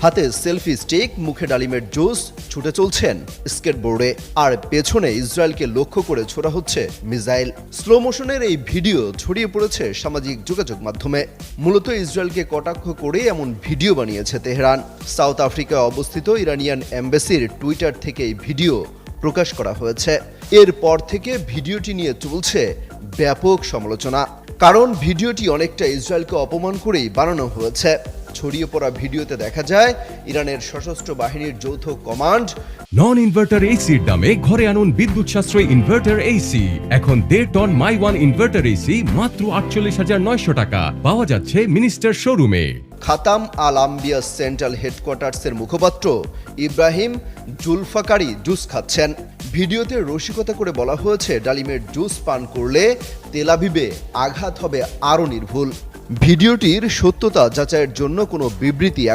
হাতে selfie stick, মুখে ডালিমের জুস, ছুটে চলছেন স্কেটবোর্ডে। আর পেছনে ইসরায়েলকে লক্ষ্য করে ছোড়া হচ্ছে মিসাইল। স্লো মোশনের এই ভিডিও ছড়িয়ে পড়েছে সামাজিক যোগাযোগ মাধ্যমে। মূলত ইসরায়েলকে কটাক্ষ করে এমন ভিডিও বানিয়েছে তেহরান। সাউথ আফ্রিকায় অবস্থিত ইরানিয়ান এম্বাসির টুইটার থেকে এই ভিডিও প্রকাশ করা হয়েছে। এরপর থেকে ভিডিওটি নিয়ে চলছে ব্যাপক সমালোচনা, কারণ ভিডিওটি অনেকটা ইসরায়েলকে অপমান করেই বানানো হয়েছে। ছড়িয়ে পড়া ভিডিওতে দেখা যায় ইরানের সশস্ত্র বাহিনীর যৌথ কমান্ড নন ইনভার্টার এসির দামে ঘরে আনুন বিদ্যুৎ সাশ্রয়ী ইনভার্টার এসি। এখন 1.5 ton my one inverter AC মাত্র 48,900 টাকা পাওয়া যাচ্ছে মিনিস্টার শোরুমে। খাতাম আল আম্বিয়া সেন্ট্রাল হেডকোয়ার্টার্সের মুখপাত্র ইব্রাহিম জুলফাকারি জুস খাচ্ছেন। ভিডিওতে রসিকতা করে বলা হয়েছে, ডালিমের জুস পান করলে তেল আবিবে আঘাত হবে আরও নির্ভুল। ভিডিওটির সত্যতা যাচাইয়ের জন্য কোনো বিবৃতি